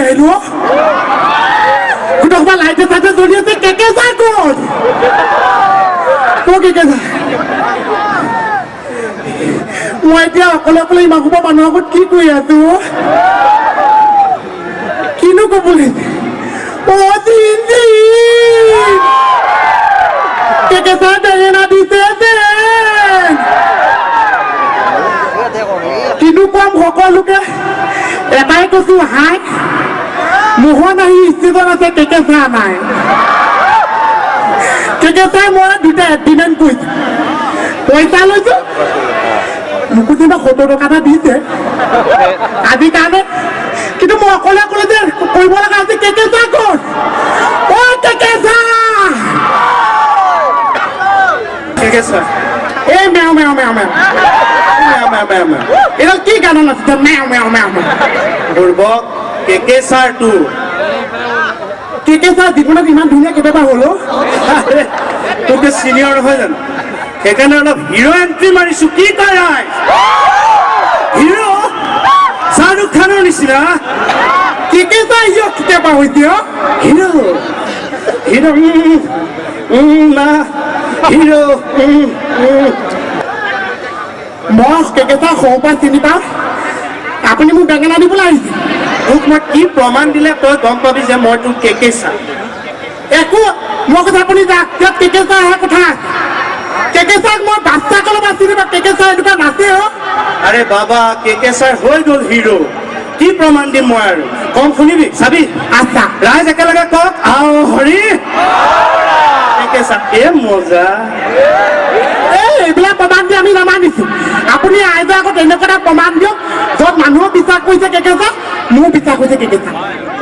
নোৱাৰিলো গোটেই লাইটে চাইটে জ্বলি আছে কেকেচা ক'ত কেকেচা মই এতিয়া অকলে অকলে ইমান সোপা মানুহৰ আগত কি কৰি আছো কিনো ক'বলৈ কেকেচা বেঙেনা দিছে কিনো কম সকলোকে এটাই কৈছো হাই মোহন আহি ষ্টেজত আছে কেকেচা নাই কেকেচাই মই দুটা এগ্ৰিমেণ্ট কৰিছো পইচা লৈছো মোকো যেনিবা 70 টকা এটা দিছে আজিৰ কাৰণে কিন্তু মই অকলে অকলে যে কৰিব লগা আছে কেকেচা ক'ত অ কেকেচা কেকেচা এই মেও মেও মেও মেও এটা কি গান আছে মেও মেও মেও বুৰ্বক কেকেচাৰ টু কেকেচা জীৱনত ইমান ধুনীয়া কেতিয়াবা হলো তোকে চিনিয়ৰ নহয় জানো সেইকাৰণে অলপ হিৰো এণ্ট্ৰি মাৰিছো কি কৰাই হিৰো শ্বাহৰুখ খানৰ নিচিনা কেকেচা ইয়ক কেতিয়াবা হৈছে হিৰো হিৰো না হিৰো মই কেকেচা সৰুৰ পৰা চিনি পাওঁ আপুনি মোক বেঙেনা দিবলৈ আহিছে তোক মই কি প্ৰমাণ দিলে তই গম পাবি যে মই তোৰ কেকেচা একো মোৰ কথা আপুনি যাক ইয়াত কেকেচা অহা কথা কেকেচাক মই বাচ্চাকলৈ বাছি দিবা কেকেচা এনেকুৱা নাচে আৰে বাবা কেকেচাৰ হৈ গ'ল হিৰো কি প্ৰমাণ দিম মই আৰু কম শুনিবি চাবি আচ্ছা ৰাইজ একেলগে কওক আও হৰি কেকেচা এ মজা এইবিলাক প্ৰমাণ দি আমি নামানিছো আপুনি আইজৰ আগত এনেকুৱা এটা প্ৰমাণ দিয়ক য'ত মানুহক বিশ্বাস কৰিছে কেকেচা মোৰ বিশ্বাস কৰিছে কেকেচা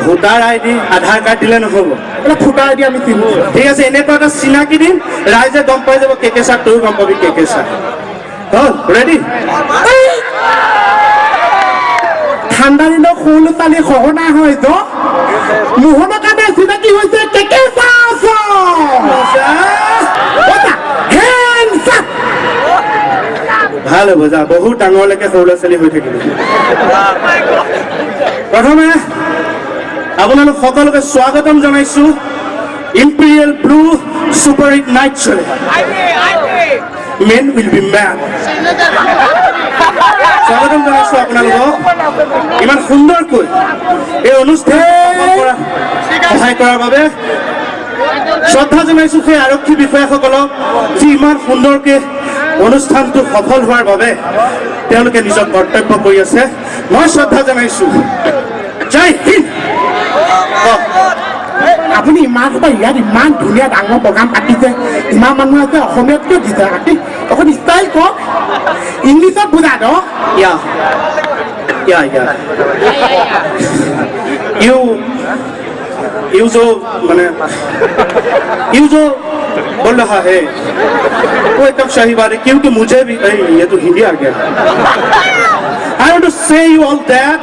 ভোটাৰ আই ডি আধাৰ কাৰ্ড দিলে নহ'ব এটা ফুটাই দি আমি চিনো ঠিক আছে এনেকুৱা এটা চিনাকি দিম ৰাইজে গম পাই যাব কেকেচা তইও গম পাবি কেকেচা হ'ল ৰেডি ঠাণ্ডা দিনত সৰু ল'ৰা ছোৱালী সঘনাই হয় য মোহনৰ কাৰণে চিনাকি হৈছে কেকেচা ভাল হ'ব যা বহুত ডাঙৰলৈকে সৰু ল'ৰা ছোৱালী হৈ থাকিব প্ৰথমে আপোনালোক সকলোকে স্বাগতম জনাইছো Imperial Blue super hit night শ্ব'লে মেন উইল বি মেন স্বাগতম জনাইছো আপোনালোকক ইমান সুন্দৰকৈ এই অনুষ্ঠান সহায় কৰাৰ বাবে শ্ৰদ্ধা জনাইছো সেই আৰক্ষী বিষয়াসকলক যি ইমান সুন্দৰকৈ অনুষ্ঠানটো সফল হোৱাৰ বাবে তেওঁলোকে নিজৰ কৰ্তব্য কৰি আছে মই শ্ৰদ্ধা জনাইছো জয় হিন্দ আপুনি ইমান সোপা ইয়াত ইমান ধুনীয়া ডাঙৰ প্ৰগ্ৰাম পাতিছে ইমান মানুহ আছে অসমীয়াত কিয় দিছে ৰাতি অকণ ষ্টাইল কওক ইংলিছত বুজা ন यू जो मैंने यू जो बोल रहा है वो एकदम सही बात है क्योंकि मुझे भी ये तो हिंदी आ गया I want to say you all that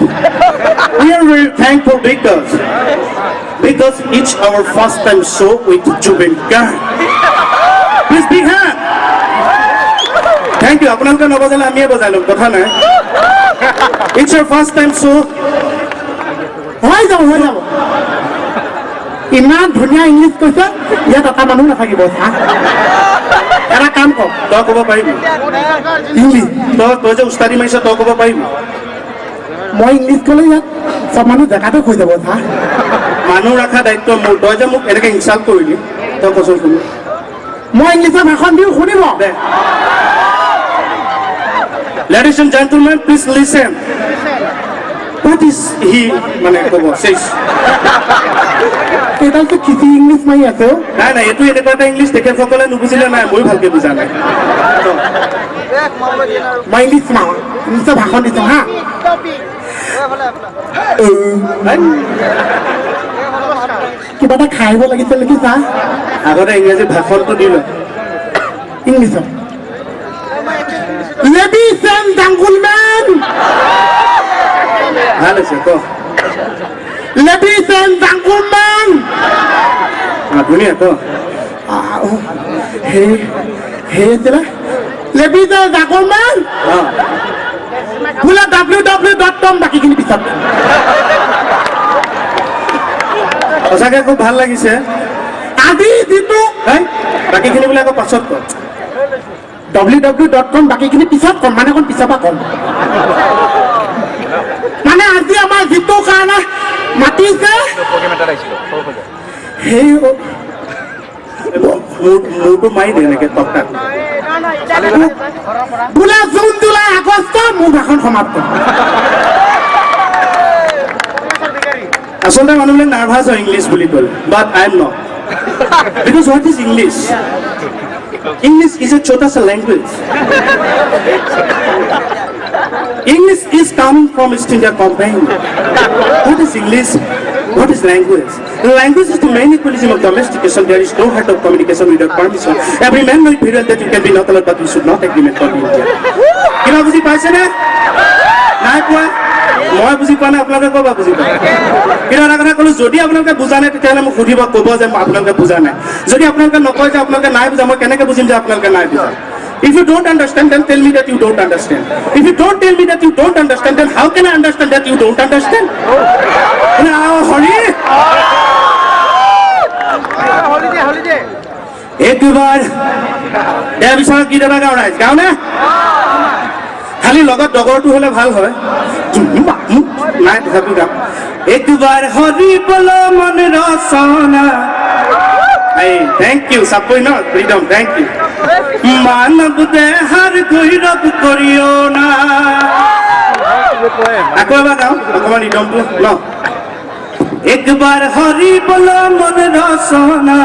we are very thankful because it's our first time show with Jubin Garg. Please big hand. Thank you. আপোনালোকে নবজালে আমিয়ে বজাই লম কথা নাই It's your first time show. হৈ যাব ইমান ধুনীয়া ইংলিছ কৈছে ইয়াত এটা মানুহ নাথাকিব এটা কাম কৰ তই ক'ব পাৰিবি ইংলিছ তই যে উস্তাদি মাৰিছ তই ক'ব পাৰিবি মই ইংলিছ ক'লে ইয়াত চব মানুহ জেগাতে হৈ যাব মানুহ ৰখা দায়িত্ব মোৰ তই যে মোক এনেকৈ ইনচাল্ট কৰিলি তই কচোন শুনি মই ইংলিছত ভাষণ দিওঁ শুনিব দে Ladies and gentlemen, please listen. What is he মানে ক'ব শেষ এইডালটো খিচি ইংলিছ মাৰি আছে নাই নাই এইটো এনেকুৱা এটা ইংলিছ তেখেতসকলে নুবুজিলে নাই মই ভালকৈ বুজা নাই মই ইংলিছ মাৰো ইংলিছত ভাষণ দিছোঁ হা কিবা এটা খাই আহিব লাগিছিল নেকি চা আগতে ইংৰাজী ভাষণটো দিলে ইংলিছত Ladies and gentlemen, ভাল হৈছে ক ladies and gentlemen, ধুনীয়া ক hey, আছিলে ladies and gentlemen, বোলে www.com বাকীখিনি পিছত সঁচাকৈ খুব ভাল লাগিছে আজি যিটো হেই বাকীখিনি বোলে আকৌ পাছত কওঁ www.com বাকীখিনি পিছত কম মানে অকণ পিছৰ পৰা কম মানে আজি আমাৰ যিটো কাৰণে মাতিছে সেই মূৰটো মাৰি দিয়ে এনেকৈ টকটাক বোলে জুন জুলাই আগষ্ট মোৰ ভাষণ সমাপ্ত আচলতে মানুহবিলাক নাৰ্ভাছ হয় ইংলিছ বুলি ক'লে but I am not because what is English English is a chota sa language. English is coming from East India Company. What is English? What is language? Language is the main equalism of domestication. There is no heart of communication without permission. Every man knows very well that you can be not allowed, but you should not agreement for India. কিবা বুজি পাইছে নে নাই পোৱা মই বুজি পোৱা নাই আপোনালোকে ক'বা বুজি পায় কিন্তু এটা কথা ক'লো যদি আপোনালোকে বুজা নাই তেতিয়াহ'লে মোক সুধিব ক'ব যে আপোনালোকে বুজা নাই যদি আপোনালোকে নকয় যে আপোনালোকে নাই বুজা মই কেনেকৈ বুজিম যে আপোনালোকে নাই বুজা If you don't understand, then tell me that you don't understand. If you don't tell me that you don't understand, then how can I understand that you don't understand? Hurry! एक बार der বিছাৰত গীত এটা গাওঁ ৰাইজ গাওঁ নে খালি লগত ডগৰটো হ'লে ভাল হয় নাই তথাপি গাওঁ একবাৰ হৰি বল মন ৰচনা Hey, thank you, Sapoina, freedom, thank you. Manav dehar goirav koriyo na. Ako ba gaon? Ako man idom to? No. Ek bar hari bolo mon rasona.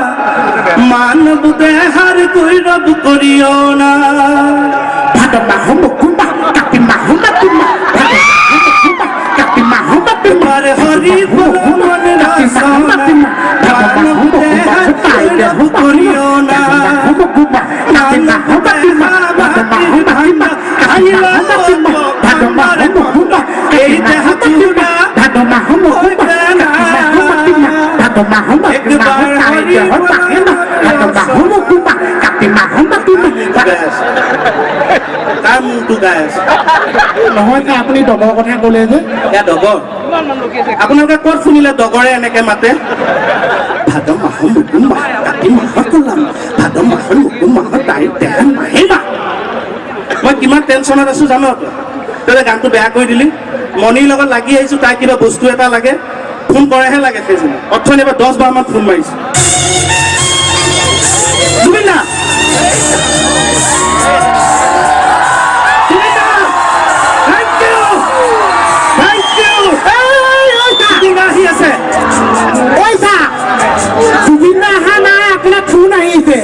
Manav dehar goirav koriyo na. Bhagam mahumma kumba, kati mahumma kumba, kati mahumma kumba, bar hari bolo mon rasona. Manav dehar goirav koriyo na. নহয় যে আপুনি ডগৰ কথা ক'লে যে ডগৰ আপোনালোকে ক'ত শুনিলে ডগৰে এনেকে মাতে ভাদ মাহৰ মুকু মাহ কাতি মাহৰ কলাম ভাদ মাহৰ মুকু মাহৰ তাৰিখ দেহা মাহিবা মই কিমান টেনশ্যনত আছো জানো তই গানটো বেয়া কৰি দিলি মণিৰ লগত লাগি আহিছো তাই কিবা বস্তু এটা লাগে ফোন কৰেহে লাগে সেইজনী অথনি এবাৰ 10 বাৰমান ফোন মাৰিছো জুবিনা জুবিনা অহা নাই আপোনাৰ ফোন আহিছে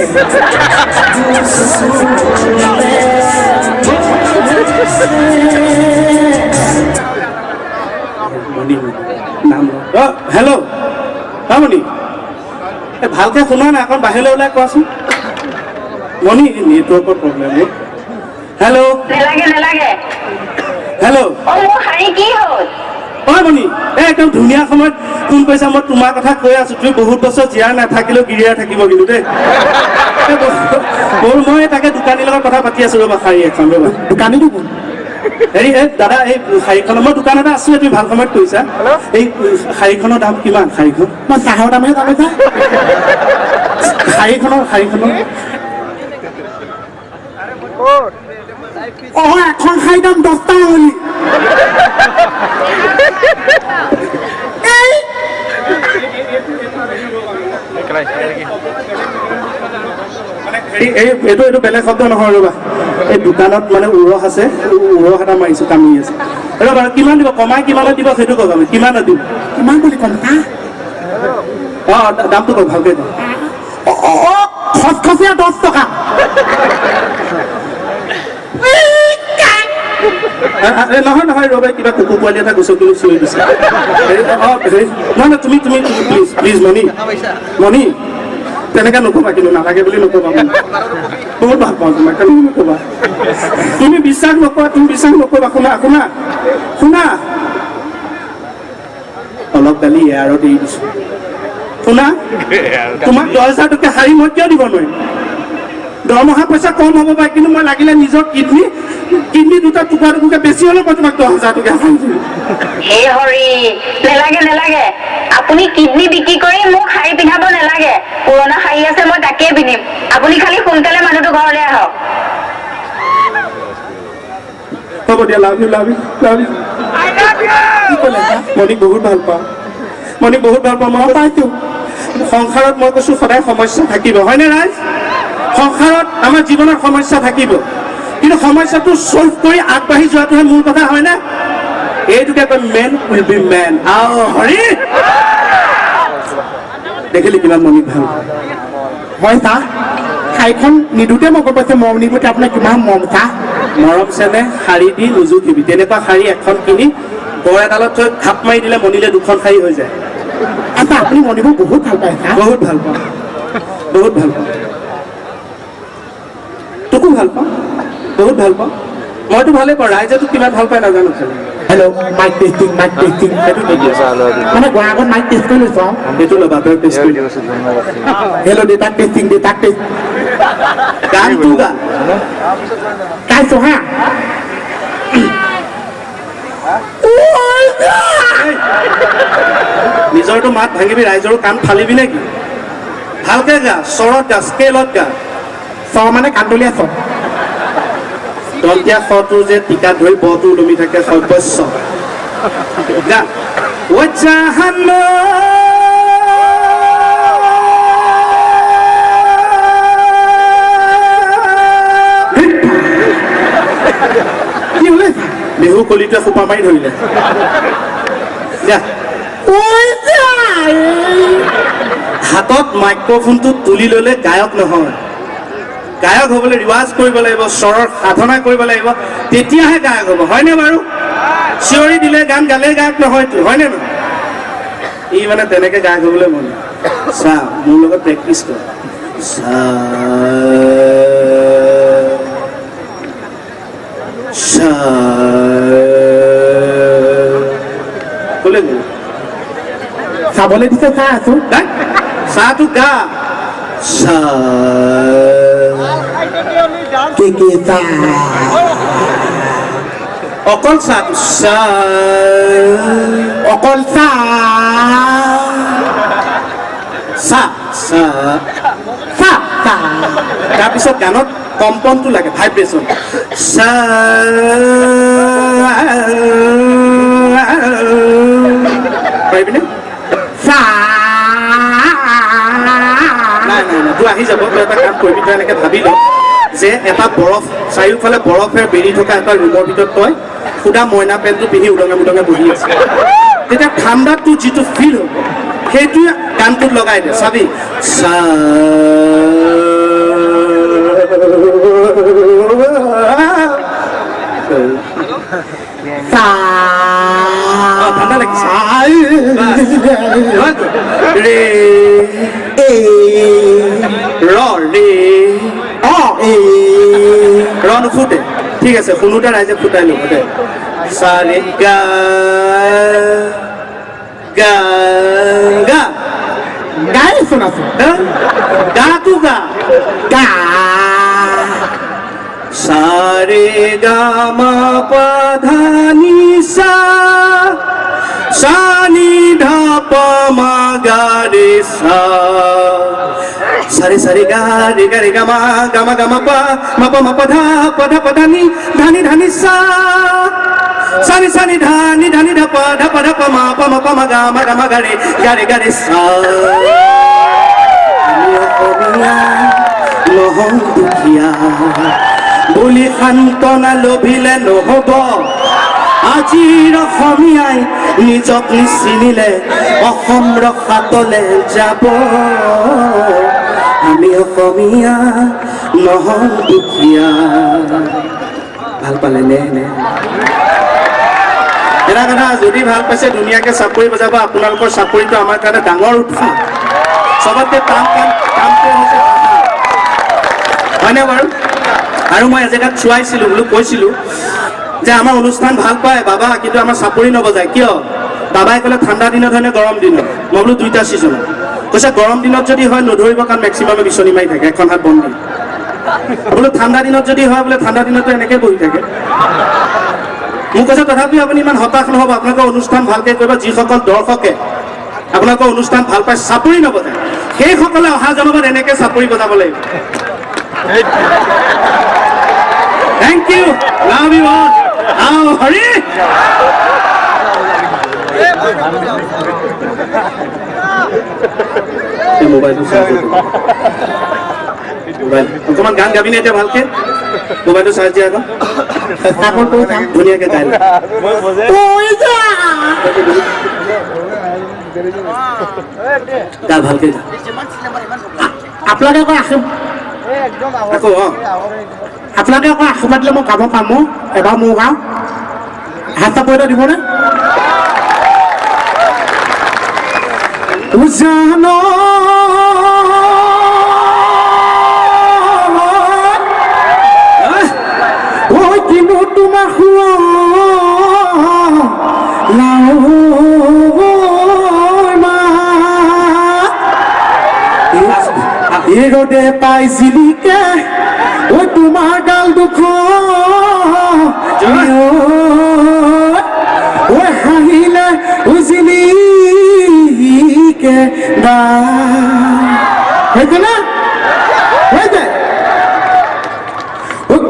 হেল্ল' মণি ভালকে শুনা নাই অকণ বাহিৰলৈ ওলাই কোৱাচোন মণি নেটৱৰ্কৰ প্ৰব্লেম হেল্ল' হেল্ল' হয় মণি একদম ধুনীয়া সময়ত ফোন কৰিছা মই তোমাৰ কথা কৈ আছো তুমি বহুত বছৰ জীয়াই নাথাকিলেও গিৰিয়াই থাকিব কিন্তু দেই মই তাকে দোকানীৰ লগত কথা পাতি আছো ৰ'বা শাৰী এখন ৰ'বা দোকানীটো কোন হেৰি দাদা এই শাৰীখনৰ মই দোকান এটা আছো তুমি ভাল সময়ত কৈছা এই শাৰীখনৰ দাম কিমান শাৰীখন মই চাহৰ দামহে দাম আছে শাৰীখনৰ এখন শাৰী দাম 10 টকা বুলি এইটো বেলেগ শব্দ নহয় ৰ'বা এই দোকানত মানে উৰহ আছে উৰহ এটা মাৰিছো কামি আছে ৰ'বা কিমান দিব কমাই কিমানত দিব সেইটো কওক আমি কিমানত দিম কিমান বুলি ক'ম অঁ দামটো কওক ভালকৈ দিম খচখচীয়া 10 টকা নহয় নহয় ৰ'বা কিবা কুকুৰ পোৱালি এটা গুচকি চিঞৰি দিছে নহয় তুমি প্লিজ মণি তেনেকৈ নক'বা কিন্তু নালাগে বুলি নক'বা বহুত ভাল পাওঁ তোমাক কেনেকৈ নক'বা তুমি বিশ্বাস নকৰিবা শুনা অলপ কালি এয়াৰত এৰি দিছো শুনা তোমাক 10,000 টকা শাৰী মই কিয় দিব নোৱাৰিম দৰমহা পইচা কম হ'ব পাৰে কিন্তু মই লাগিলে নিজৰ কিডনী কিডনী দুটা টুকুৰা টুকুৰকৈ বেছি হ'লে মই তোমাক 10,000 টকা দিম। হে হৰি, নেলাগে নেলাগে, আপুনি কিডনী বিক্ৰী কৰি মোক শাৰী পিন্ধাব নেলাগে। পুৰণা শাৰী আছে, মই তাকেই পিন্ধিম। আপুনি খালি সোনকালে মানুহটো ঘৰলৈ আহক। হ'ব দিয়া, love you love you love you. কি ক'লে হা? মণিক বহুত ভাল পাওঁ, মণিক বহুত ভাল পাওঁ। মই পাইছো সংসাৰত মই কৈছোঁ সদায় সমস্যা থাকিব, হয়নে ৰাইজ? সংসাৰত আমাৰ জীৱনত সমস্যা থাকিব, কিন্তু সমস্যাটো চল্ভ কৰি আগবাঢ়ি যোৱাটোহে মূল কথা, হয়নে? এইটোকে কয় men will be men. Hari দেখিলি কিমান মণিক ভাল। হয় চা, ঠাইখন নিদোতে মই গম পাইছোঁ মৰম নিদোতে আপোনাৰ কিমান মৰম চা। মৰম চেনে শাৰী দি নুজুখিবি, তেনেকুৱা শাৰী এখন কিনি বৰ এডালত থৈ ঘাপ মাৰি দিলে মণিলে 2খন শাৰী হৈ যায়। আচ্ছা, আপুনি মণিবোৰ বহুত ভাল পায় চা। বহুত ভাল পাওঁ, বহুত ভাল পাওঁ, তোকো ভাল পাওঁ, বহুত ভাল পাওঁ। মইতো ভালেই পাওঁ, ৰাইজে তোক কিমান ভাল পায় নাজানো খালি। Hello', mic testing mic testing. সেইটো নিদিয়ে, মানে গোৱা আগত মাইক টেষ্ট কৰি লৈছোঁ। সেইটো ল'বা, তই টেষ্ট কৰি দিবা। হেল্ল', দেউতাক টেষ্টিং দেউতাক টেষ্ট গানটো গা। গাইছোঁ হা। নিজৰটো মাত ভাঙিবি, ৰাইজৰো কাণ ফালিবি নেকি? ভালকে গা, স্বৰত গা, স্কেলত গা। চ মানে কান্দুলীয়া চ। দন্তীয়া শটো যে টিকা ধৰি বটো ওলমি থাকে, সৰ্বস্ব গা। কি হ'লে বিহু কলিটোৱে সোপা মাৰি ধৰিলে। যা। হাতত মাইক্ৰফোনটো তুলি ল'লে গায়ক নহয়, গায়ক হ'বলৈ ৰিৱাজ কৰিব লাগিব, স্বৰৰ সাধনা কৰিব লাগিব, তেতিয়াহে গায়ক হ'ব, হয়নে বাৰু? চিঞৰি দিলে গান গালে গায়ক নহয়তো, হয়নে নহয়? ই মানে তেনেকে গায়ক হ'বলৈ মন। চা, মোৰ লগত প্ৰেক্টিচ কৰ। ক'লে গ'ল? চাবলৈ দিছে চাই আছোঁ। চাহটো গা। কি চা অকল চাহটো অকল চা চাহ চাহ। চা চা তাৰপিছত গানত কম্পনটো লাগে, ভাইব্ৰেশ্যন। পাৰিবিনে? চা নাই নাই নাই, তোৰ আহি যাব। তই এটা কাম কৰিবি, তই এনেকে ভাবি ল যে এটা বৰফ, চাৰিওফালে বৰফেৰে বেৰি থকা এটা ৰুমৰ ভিতৰত তই সুদা মইনা পেণ্টটো পিন্ধি উদঙে মুদঙে বহি আছে। তেতিয়া ঠাণ্ডাত তোৰ যিটো ফিল হ'ব সেইটোৱে গানটোত লগাই দে, চাবি। ঠাণ্ডা লাগিছে। ৰে ৰ ৰে ৰ নুফুটে, ঠিক আছে, শুনোতে ৰাইজে ফুটাই ল'ব দে। চাৰে গা গা গা গাই আছোঁ নাচোন গাটো গা গা সারে গা মা পা ধা নি সা সা নি ধা পা মা গা রে সা সারে সারে গা রে গা মা পা মা পা ধা পা ধা নি ধানি সা সানি সানি ধানি ধা পা মা পা মা গা রে সা নহং দুখীয়া বুলি সান্তনা লভিলে নহব। আজিৰ অসমীয়াই নিজক নিচিনিলে অসম ৰখাতলে যাব। আমি অসমীয়া নহং দুখীয়া। ভাল পালে নে? এটা কথা, যদি ভাল পাইছে ধুনীয়াকে চাপৰি বজাব। আপোনালোকৰ চাপৰিটো আমাৰ কাৰণে ডাঙৰ উৎসাহ। চবতকে কামটো হৈছে হয়নে বাৰু? আৰু মই এজেগাত চোৱাইছিলোঁ, বোলো কৈছিলোঁ যে আমাৰ অনুষ্ঠান ভাল পায় বাবা, কিন্তু আমাৰ চাপৰি নবজায় কিয়? বাবাই ক'লে ঠাণ্ডা দিনত হয় নে গৰম দিনত? মই বোলো দুইটা ছিজনত। কৈছে গৰম দিনত যদি হয় নধৰিব, কাৰণ মেক্সিমামে বিচনী মাৰি থাকে, এখন হাত বন্দী। বোলো ঠাণ্ডা দিনত যদি হয় বোলে ঠাণ্ডা দিনতো এনেকৈ বহি থাকে মোক কৈছে তথাপিও আপুনি ইমান হতাশ নহ'ব আপোনালোকৰ অনুষ্ঠান ভালকৈ কৰিব যিসকল দৰ্শকে আপোনালোকৰ অনুষ্ঠান ভাল পায় চাপৰি নবজায় সেইসকলে অহা জনমত এনেকৈ চাপৰি বজাব লাগিব thank you love you all Hari মোবাইলটো মোবাইল অকণমান গান গাবিনে এতিয়া ভালকে মোবাইলটো চাৰ্জ দিয়া আকৌ ধুনীয়াকৈ গাই গা ভালকে গা আপোনালোকে আকৌ আপোনালোকে আকৌ আশীৰ্বাদ দিলে মই গাব পাম এবাৰ মোৰ গাওঁ হাত চাপৰিটা দিবনে জানো ঐ কিনো তোমাৰ ৰদে পাই জিলিকে ঐ তোমাৰ গাল দুখ ঐ হাঁহিলে উজিলিকে হৈছে না হৈছে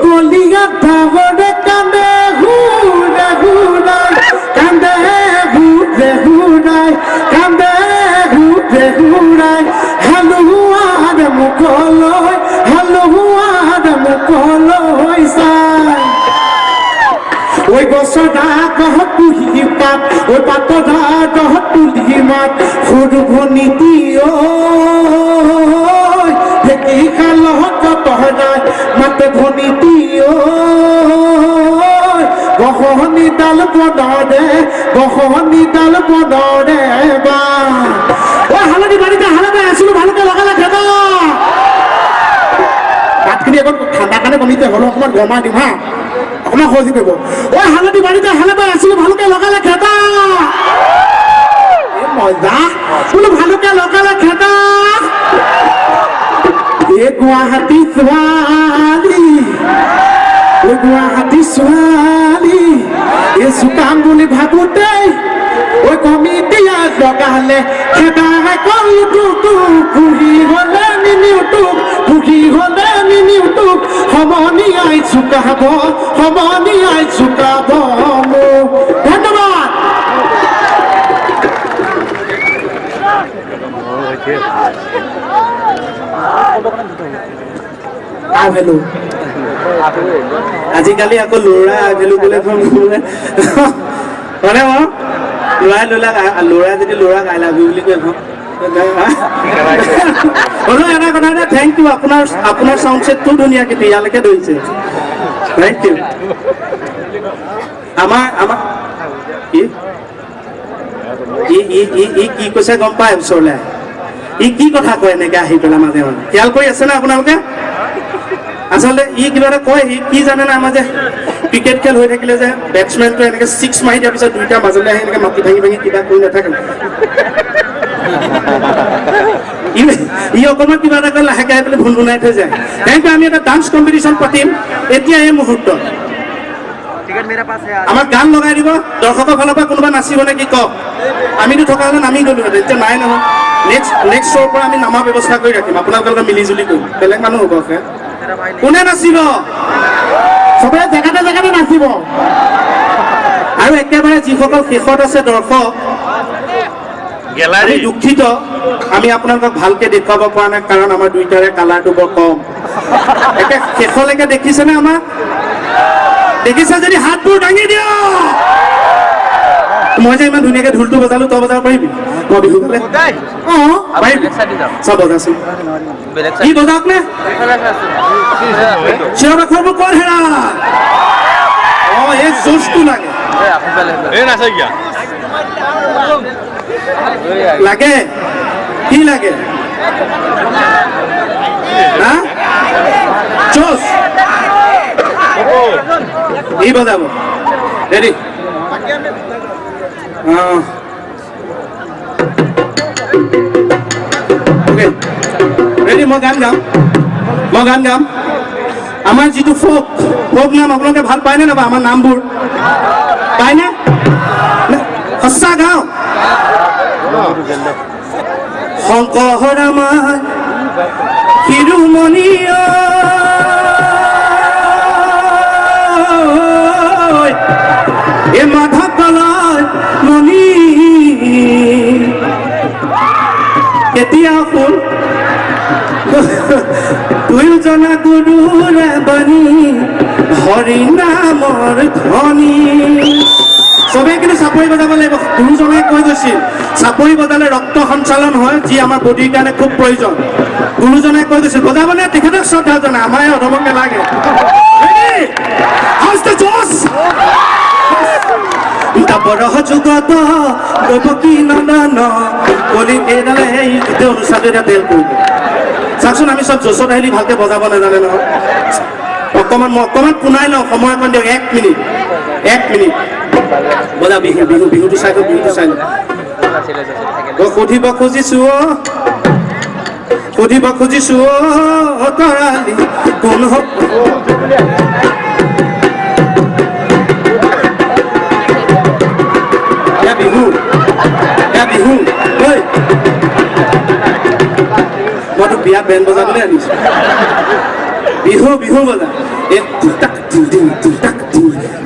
কলিয়া ভাগৰে কান্দে ঘূৰে ঘূৰাই কান্দে ঘূৰে ঘূৰাই কান্দে ঘূৰে ঘূৰাই হালোৱাদ মুখলৈ হালোৱাদ মুখলৈ চাই ঐ গছৰ ডাকত পুহি পাত ঐ পাতৰ ডাকত তুলি মাত সৰু ভনীতি ঢেকি খালত তহৰাই মাতে ভনীতি গহনি ডাল বনৰে বা ঐ হালধি বাৰীতে হালধি আছিলো ভালকে লগালে খেদা ভাতখিনি এখন ঠাণ্ডা কাৰণে কমিতে হ'লেও অকণমান গৰমাই দিম হা অকণমান সহজি কৰিব ঐ হালধি বাৰীতে হালধি আছিলো ভালকে লগালে খেদা মজা বোলো ভালকে লগালে খেদা এই গুৱাহাটী ছোৱালী এই চুকাম বুলি ভাবোতে ঐ কমিটিয়া লগালে খেদাই কলটো পুহি হলে নিনিউটোক সমনিয়াই চুকাব ধন্যবাদ ভেলু আজিকালি আকৌ ল'ৰা ভেলু বোলে মানে ল'ৰাই যদি ল'ৰাক আই লাভ ইউ বুলি কয় হ'লেও এটা কথা এটা থেংক ইউ আপোনাৰ চাউণ্ড ছেটটো ধুনীয়া কিন্তু ইয়ালৈকে ধৰিছে থেংক ইউ আমাৰ কি কৈছে গম পায় ওচৰলৈ কি কথা কয় এনেকে আহি পেলাই মাজে মাজে খেয়াল কৰি আছে নে আপোনালোকে আচলতে কিবা এটা কয় কি জানে না আমাৰ যে ক্ৰিকেট খেল হৈ থাকিলে যে বেটছমেনটো এনেকে 6 মাৰি দিয়াৰ পিছত দুইটা মাজলৈ আহি এনেকে মাটি ভাঙি কিবা কৰি নাথাকে অকণমান কিবা এটা কৰি লাহেকে আহি পেলাই ভুনভুনাই থৈ যায় তেনেকৈ আমি এটা ডান্স কম্পিটিশ্যন পাতিম এতিয়া এই মুহূৰ্তত আমাক গান লগাই দিব দৰ্শকৰ ফালৰ পৰা কোনোবা নাচিব নে কি কওক আমিতো থকা হ'লে নামি গ'লো এতিয়া নাই নহয় নেক্সট শ্ব'ৰ পৰা আমি নামাৰ ব্যৱস্থা কৰি ৰাখিম আপোনালোকে মিলি জুলি কৰিম বেলেগ মানুহ হ'ব কোনে নাচিব চবে জেগাতে নাচিব আৰু একেবাৰে যিসকল শেষত আছে দৰ্শক আমি দুখিত আমি আপোনালোকক ভালকে দেখুৱাব পৰা নাই কাৰণ আমাৰ দুইটাৰে কালাৰটো বৰ কম একে শেষলৈকে দেখিছেনে আমাক দেখিছে যদি হাতবোৰ দাঙি দিয় মই যে ইমান ধুনীয়াকে ঢোলটো বজালো তই বজাব পাৰিবি মই বিহু গালে পাৰিবি চব বজাচোন কি বজাওক নে চিঞৰ বাখৰবোৰ ক'ত হেৰা এই জোচটো লাগে লাগে কি লাগে জোচ ই বজাব ৰেডি ৰেডি মই গান গাম আমাৰ যিটো ফোক নাম আপোনালোকে ভাল পায়নে নাপায় আমাৰ নামবোৰ পায়নে সঁচা গাওঁ শংকৰ আমাৰ শিৰোমণি এ মাধৱ কলৰ মণি কেতিয়া শুন দুয়োজনা গুৰুৰে বাণী হৰি নামৰ ধ্বনি চবেই কিন্তু চাপৰি বজাব লাগিব গুৰুজনাই কৈ গৈছিল চাপৰি বজালে ৰক্ত সঞ্চালন হয় যি আমাৰ বডিৰ কাৰণে খুব প্ৰয়োজন গুৰুজনাই কৈ গৈছিল বজাবলে তেখেতক শ্ৰদ্ধা জনাই আমাৰ অধমকে লাগে বৰহ যুগত দৈৱকী নন্দন কলি এইডালে সেই গোটেই অনুষ্ঠানটো এতিয়া তেল কৰিব চাওকচোন আমি চব জোচত আহিলি ভালকে বজাব নাজানে নহয় অকণমান মই অকণমান পুনাই লওঁ সময় অকণ দিয়ক 1 মিনিট বজা বিহুটো চাই লওঁ মই সুধিব খুজিছো তৰালি কোন বিহু ঐ মইতো বিয়া বেণ্ড বজাবলৈ আনিছো বিহু বজা এই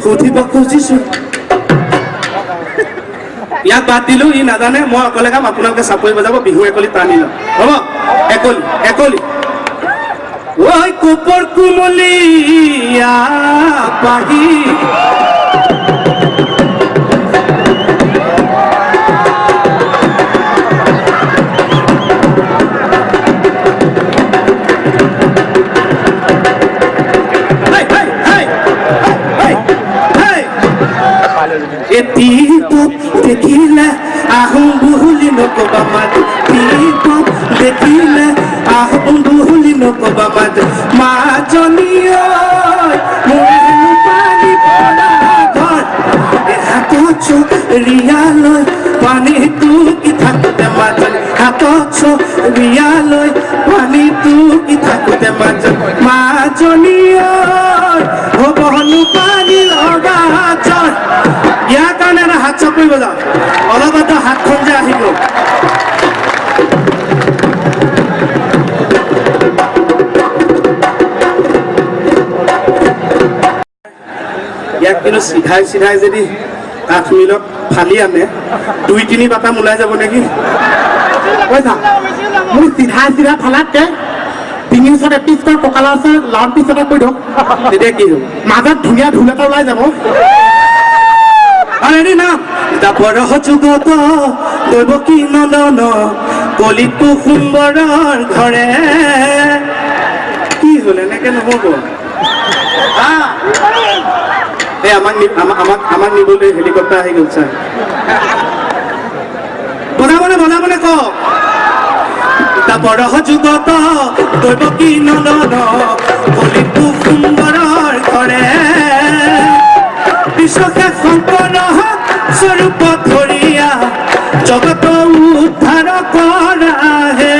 সুধিব খুজিছো ইয়াক বাদ দিলো ই নাজানে মই অকলে কাম আপোনালোকে চাপৰি বজাব বিহু একলি টানি লওঁ হ'ব একলি ঐ কোপৰ কুমলীয়া পাহি দেখিলে আহোঁ বুলি নকবা মাত দেখিলে আহোঁ বুলি নকবা মাত মাজনী পানী ঘৰ হাতত চৰিয়ালৈ পানীটো কি থাকোঁতে মাজনী হাতত চৰিয়ালৈ পানীটো কি থাকোঁতে মাজনী হ'বনো পানী লগা জ্বৰ ইয়াৰ কাৰণে এটা হাত চাপ কৰিব যাওঁ অলপতে হাতখন যে আহিব ইয়াক কিন্তু চিধাই যদি কাঠ মিলত ফালি আনে 2-3 বাটাম ওলাই যাব নেকি পইচা মোৰ চিধা ফালাতকে ডিঙিৰ ওচৰত এপিচৰ কঁকালৰ ওচৰত লাউড পিচ এটা কৈ দিয়ক তেতিয়া কি হ'ব মাজত ধুনীয়া ঢোল এটা ওলাই যাব আৰে না বৰহ যুগত দৈৱকী নন্দন কলিতো সুন্দৰৰ ঘৰে কি হ'ল এনেকে নহ'ব এই আমাক নিবলৈ হেলিকপ্টাৰ আহি গ'ল ছাৰ বজাবনে কওক বৰহ যুগত দৈৱকী নন্দন কলিতো সুন্দৰৰ ঘৰে বিশ্বকে শংকৰ স্বৰূপ ধৰিয়া জগত উদ্ধাৰ কৰা হে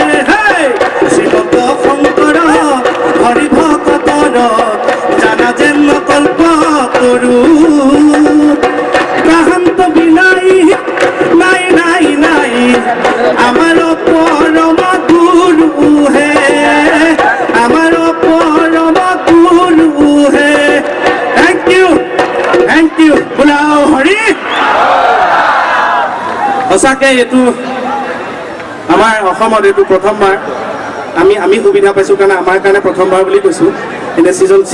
শ্ৰীমন্ত শংকৰ হৰি ভকতৰ জানা যেন কল্প কৰো কাহান্ত বিনাই নাই আমাৰ পৰম গুৰু হে আমাৰ পৰম গুৰু হে থেংক ইউ বোলাও হৰি সঁচাকৈ এইটো আমাৰ অসমত এইটো প্ৰথমবাৰ আমি সুবিধা পাইছোঁ কাৰণে আমাৰ কাৰণে প্ৰথমবাৰ বুলি কৈছোঁ এতিয়া season 6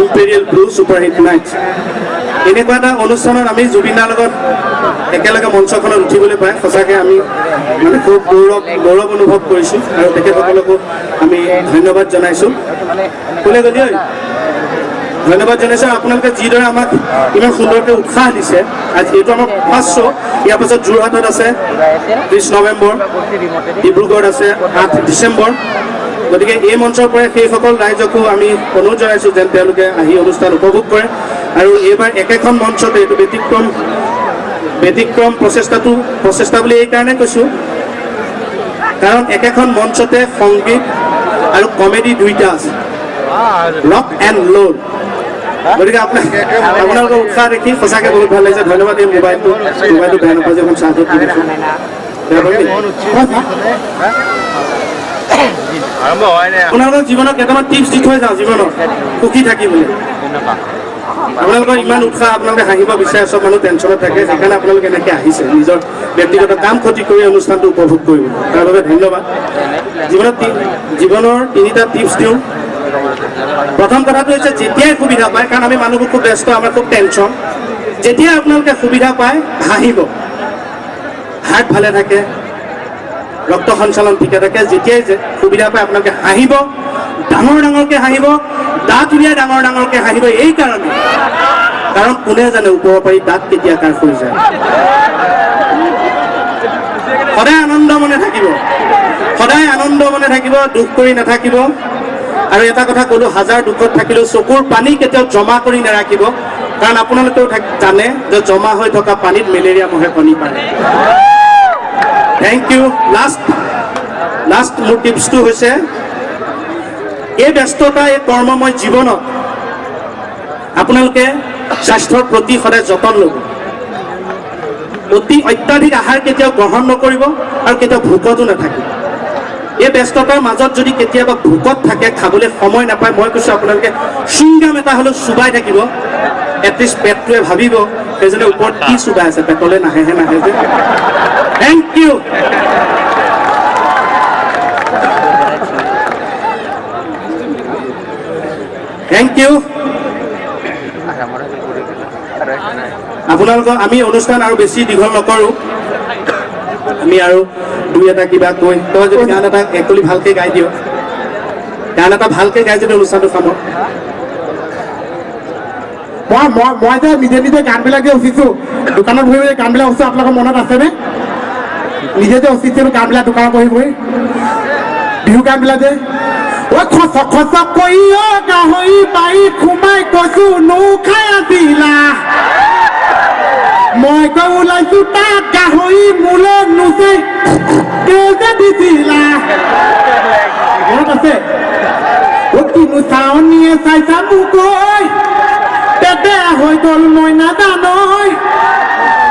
Imperial Blue super hit night এনেকুৱা এটা অনুষ্ঠানত আমি জুবিনাৰ লগত একেলগে মঞ্চখনত উঠিবলৈ পাই সঁচাকৈ আমি মানে খুব গৌৰৱ অনুভৱ কৰিছোঁ আৰু তেখেতসকলকো আমি ধন্যবাদ জনাইছোঁ কোনে গলি ধন্যবাদ জনাইছোঁ আপোনালোকে যিদৰে আমাক ইমান সুন্দৰকৈ উৎসাহ দিছে আজি এইটো আমাৰ ফাৰ্ষ্ট শ্ব' ইয়াৰ পাছত যোৰহাটত আছে 30 নৱেম্বৰ ডিব্ৰুগড়ত আছে 8 ডিচেম্বৰ গতিকে এই মঞ্চৰ পৰাই সেইসকল ৰাইজকো আমি অনুৰোধ জনাইছোঁ যেন তেওঁলোকে আহি অনুষ্ঠান উপভোগ কৰে আৰু এইবাৰ একেখন মঞ্চতে এইটো ব্যতিক্ৰম প্ৰচেষ্টা বুলি এইকাৰণে কৈছোঁ কাৰণ একেখন মঞ্চতে সংগীত আৰু কমেডি দুইটা আছে ৰক এণ্ড লোড। গতিকে আপোনালোকৰ উৎসাহ দেখি সঁচাকৈ বহুত ভাল লাগিছে। ধন্যবাদ। এই মোবাইলটো বেয়া নাপায় যে এখন চাৰ্জত দি দিছোঁ। বেয়া পাবি নেকি? আপোনালোকৰ জীৱনত কেইটামান টিপছ দি থৈ যাওঁ জীৱনত সুখী থাকিবলৈ। আপোনালোকৰ ইমান উৎসাহ, আপোনালোকে হাঁহিব বিচাৰে, চব মানুহ টেনশ্যনত থাকে, সেইকাৰণে আপোনালোকে এনেকৈ আহিছে নিজৰ ব্যক্তিগত কাম ক্ষতি কৰি অনুষ্ঠানটো উপভোগ কৰিব। তাৰ বাবে ধন্যবাদ। জীৱনৰ 3টা টিপছ দিওঁ। প্ৰথম কথাটো হৈছে যেতিয়াই সুবিধা পায়, কাৰণ আমি মানুহবোৰ খুব ব্যস্ত, আমাৰ খুব টেনশ্যন, যেতিয়াই আপোনালোকে সুবিধা পায় হাঁহিব। হাৰ্ট ভালে থাকে, ৰক্ত সঞ্চালন ঠিকে থাকে। যেতিয়াই সুবিধা পায় আপোনালোকে হাঁহিব, ডাঙৰ ডাঙৰকৈ হাঁহিব, দাঁত উলিয়াই ডাঙৰ ডাঙৰকৈ হাঁহিব। এই কাৰণে, কাৰণ কোনে জানে ওপৰৰ পাৰি দাঁত কেতিয়া কাৰ হৈ যায়। সদায় আনন্দ মনে থাকিব, সদায় আনন্দ মনে থাকিব, দুখ কৰি নাথাকিব। আৰু এটা কথা ক'লো, হাজাৰ দুখত থাকিলেও চকুৰ পানী কেতিয়াও জমা কৰি নাৰাখিব, কাৰণ আপোনালোকেও জানে যে জমা হৈ থকা পানীত মেলেৰিয়া মহে কণী পাৰে। Thank U. লাষ্ট মোৰ টিপছটো হৈছে, এই ব্যস্ততা, এই কৰ্মময় জীৱনত আপোনালোকে স্বাস্থ্যৰ প্ৰতি সদায় যতন ল'ব। অত্যাধিক আহাৰ কেতিয়াও গ্ৰহণ নকৰিব আৰু কেতিয়াও ভোকতো নাথাকিব। এই ব্যস্ততাৰ মাজত যদি কেতিয়াবা ভোকত থাকে, খাবলৈ সময় নাপায়, মই কৈছোঁ আপোনালোকে চুইংগাম এটা হ'লেও চুবাই থাকিব। এটলিষ্ট পেটটোৱে ভাবিব সেইজনে ওপৰত কি চুবাই আছে, পেটলৈ নাহেহে নাহে যে। Thank you. Thank you. আপোনালোকক আমি অনুষ্ঠান আৰু বেছি দীঘল নকৰোঁ। আমি আৰু 2-এটা কিবা কৈ, তই যদি গান এটা একলি ভালকৈ গাই দিয়, গান এটা ভালকৈ গাই যদি অনুষ্ঠানটো খাম। মই যে নিজে নিজে গানবিলাক যে উঠিছোঁ, দোকানত বহি বহি গানবিলাক উঠিছোঁ, আপোনালোকৰ মনত আছেনে? নিজে যে উঠিছিলোঁ গানবিলাক দোকানত বহি বহি, বিহু গানবিলাক যে, খচ খচ কৰি গাহৰি বাৰীত সোমাই কৈছোঁ নো খাই আছিলা, মই কৈ ওলাইছোঁ তাত গাহৰি মোলৈ নুচে যে দিছিলা। মনত আছে? কিনো চাৱনীয়ে চাইছা মোকৈ, পেটে হৈ গ'ল মই নাজানৈ,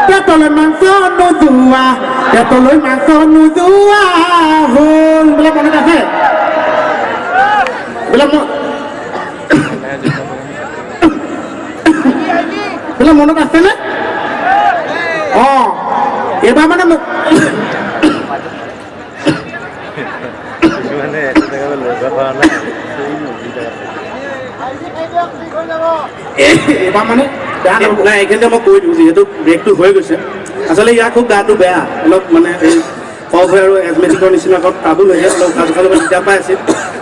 পেটলৈ মাংস নোযোৱা, পেটলৈ মাংস নোযোৱা হ'ল। বোলে মনত আছে? বোলে মনত আছেনে? অঁ, এইবাৰ মানে এইবাৰ মানে নাই, এইখিনিতে মই কৈ দিওঁ, যিহেতু ব্ৰেকটো হৈ গৈছে। আচলতে ইয়াৰ খুব গাটো বেয়া, অলপ মানে এই কফ হৈ আৰু এজমেটিকৰ নিচিনা অলপ ট্ৰাবুল হৈ আছে, উশাহ চোশাহ ল'ব দিগদাৰ পাই আছিল।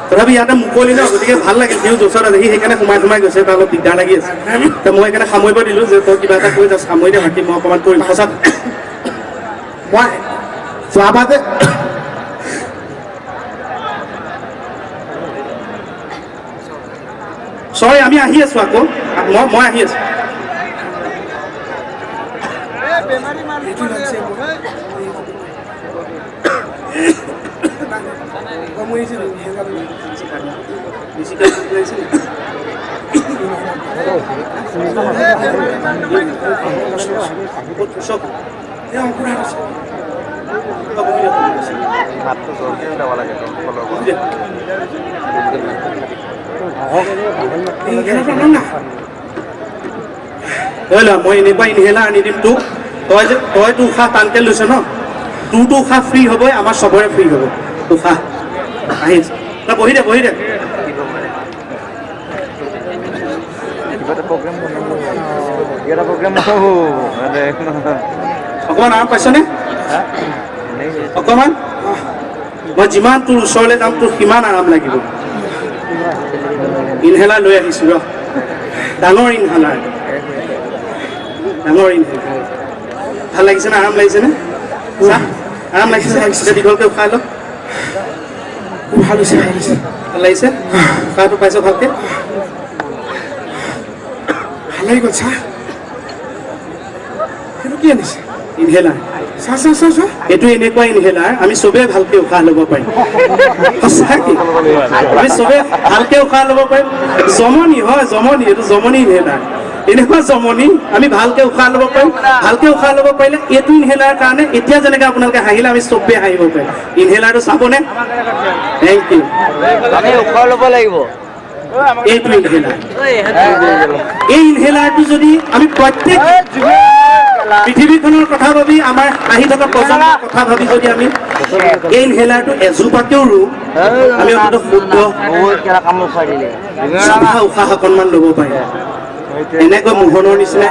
তথাপি ইয়াতে মুকলি ন, গতিকে ভাল লাগিল। বিহু জোচত আছে, সি সেইকাৰণে সোমাই গৈছে, তাৰ অলপ দিগদাৰ লাগি আছে। মই সেইকাৰণে সামৰিব দিলোঁ যে তই কিবা এটা কৈ যাওঁ, সামৰি দে, বাকী মই অকণমান কৰিম। সঁচা মই যোৱাবাৰ যে চৰি, আমি আহি আছোঁ আকৌ, মই আহি আছোঁ। মই এনেকুৱা ইনহেলাৰ আনি দিম তোক। তইতো উশাহ টানকে লৈছ ন, তোৰতো উশাহ ফ্ৰী হ'বই, আমাৰ চবৰে ফ্ৰী হ'ব উশাহ। আহি তই বহি দে, বহি দে। অকণমান আৰাম পাইছনে? অকণমান? মই যিমান তোৰ ওচৰলৈ যাম তোৰ সিমান আৰাম লাগিব। ইনহেলাৰ লৈ আহিছোঁ ৰ, ডাঙৰ ইনহেলাৰ, ডাঙৰ ইনহেলাৰ। ভাল লাগিছেনে? আৰাম লাগিছেনে? আৰাম লাগিছে? এতিয়া দীঘলকৈ উশাহ লওক। ভাল হৈছে, ভাল হৈছে, ভাল লাগিছে? উশাহটো পাইছ ভালকৈ? ভাল লাগি গ'ল ছাৰ। সেইটো কি আনিছে? ইনহেলাৰ চা চা চা চা এইটো এনেকুৱা ইনহেলাৰ আমি চবেই ভালকে উশাহ ল'ব পাৰিম সঁচাকে আমি চবেই ভালকে উশাহ ল'ব পাৰিম জমনি হয় জমনি এইটো জমনি ইনহেলাৰ এনেকুৱা জমনি আমি ভালকে উশাহ ল'ব পাৰিম ভালকে উশাহ ল'ব পাৰিলে এইটো ইনহেলাৰ কাৰণে এতিয়া যেনেকে আপোনালোকে হাঁহিলে আমি চবেই হাঁহিব পাৰিম ইনহেলাৰটো চাবনে থেংক ইউ আমি উশাহ ল'ব লাগিব এইটো ইনহেলাৰ এই ইনহেলাৰটো যদি আমি প্ৰত্যেক পৃথিৱীখনৰ কথা ভাবি আমাৰ আহি থকা প্ৰজন্মৰ কথা ভাবি যদি আমি এই ইনহেলাৰটো এজোপাকেও ৰুওঁ আমি অন্ততঃ শুদ্ধ বহুত কেলা কামোৰ খুৱাই দিলে চাফা উশাহ অকণমান ল'ব পাৰিম এনেকৈ মোহনৰ নিচিনা